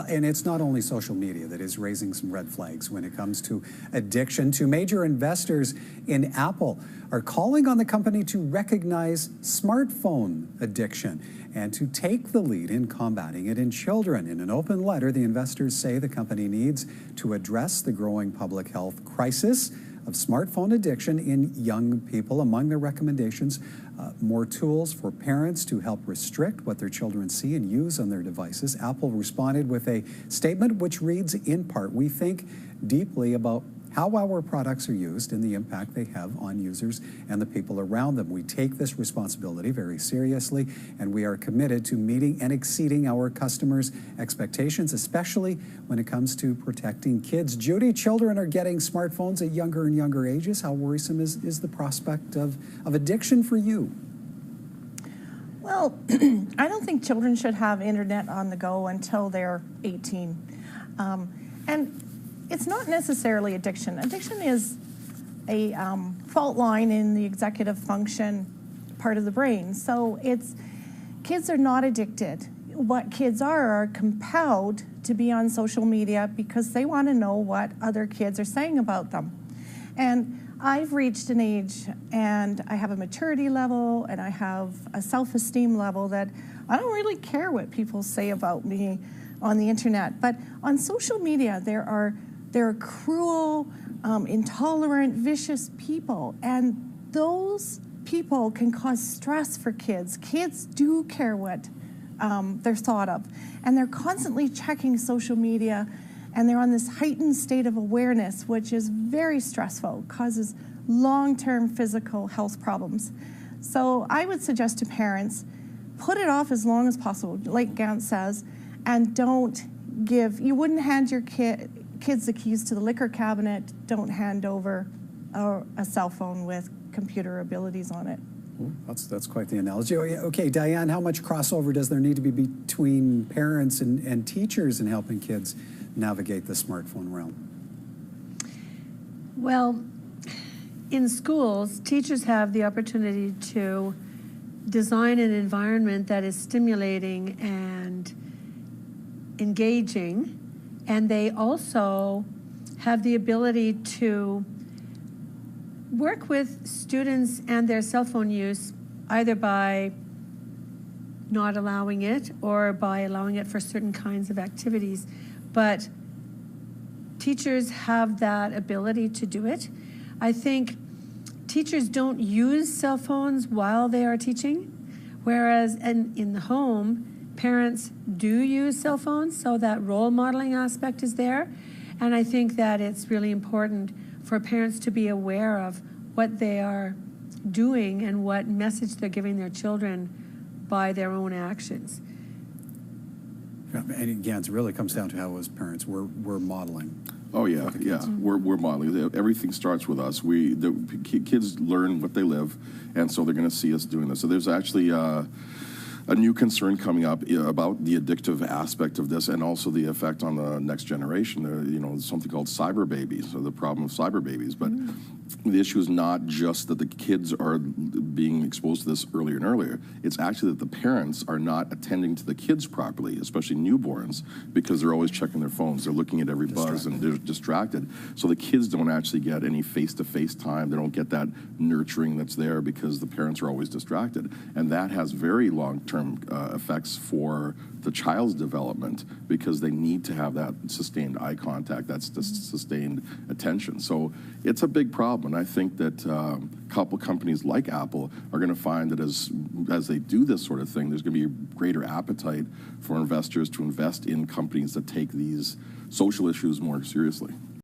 And it's not only social media that is raising some red flags when it comes to addiction. Two major investors in Apple are calling on the company to recognize smartphone addiction and to take the lead in combating it in children. In an open letter, the investors say the company needs to address the growing public health crisis of smartphone addiction in young people. Among their recommendations, more tools for parents to help restrict what their children see and use on their devices. Apple responded with a statement which reads, in part, "We think deeply about how our products are used and the impact they have on users and the people around them. We take this responsibility very seriously, and we are committed to meeting and exceeding our customers' expectations, especially when it comes to protecting kids." Judy, children are getting smartphones at younger and younger ages. How worrisome is the prospect of addiction for you? Well, I don't think children should have internet on the go until they're 18. And it's not necessarily addiction. Addiction is a fault line in the executive function part of the brain. So kids are not addicted. What kids are compelled to be on social media because they want to know what other kids are saying about them. And I've reached an age and I have a maturity level and I have a self-esteem level that I don't really care what people say about me on the internet. But on social media, there are cruel, intolerant, vicious people, and those people can cause stress for kids. Kids do care what they're thought of, and they're constantly checking social media, and they're on this heightened state of awareness, which is very stressful, causes long-term physical health problems. So I would suggest to parents, put it off as long as possible, like Gant says, and you wouldn't hand your kids the keys to the liquor cabinet. Don't hand over a cell phone with computer abilities on it. Well, that's quite the analogy. Okay, Diane, how much crossover does there need to be between parents and teachers in helping kids navigate the smartphone realm? Well, in schools, teachers have the opportunity to design an environment that is stimulating and engaging. And they also have the ability to work with students and their cell phone use, either by not allowing it or by allowing it for certain kinds of activities. But teachers have that ability to do it. I think teachers don't use cell phones while they are teaching, whereas in the home, parents do use cell phones, so that role modeling aspect is there. And I think that it's really important for parents to be aware of what they are doing and what message they're giving their children by their own actions. Yeah, and again, it really comes down to how, as parents, we're modeling. Oh yeah, yeah. We're modeling. Everything starts with us. The kids learn what they live, and so they're going to see us doing this. So there's actually a new concern coming up about the addictive aspect of this, and also the effect on the next generation. Something called cyber babies, or the problem of cyber babies. But the issue is not just that the kids are being exposed to this earlier and earlier. It's actually that the parents are not attending to the kids properly, especially newborns, because they're always checking their phones. They're looking at every buzz and they're distracted. So the kids don't actually get any face-to-face time. They don't get that nurturing that's there because the parents are always distracted. And that has very long-term effects for the child's development, because they need to have that sustained eye contact, that's the sustained attention. So it's a big problem, and I think that couple companies like Apple are going to find that as they do this sort of thing, there's going to be a greater appetite for investors to invest in companies that take these social issues more seriously.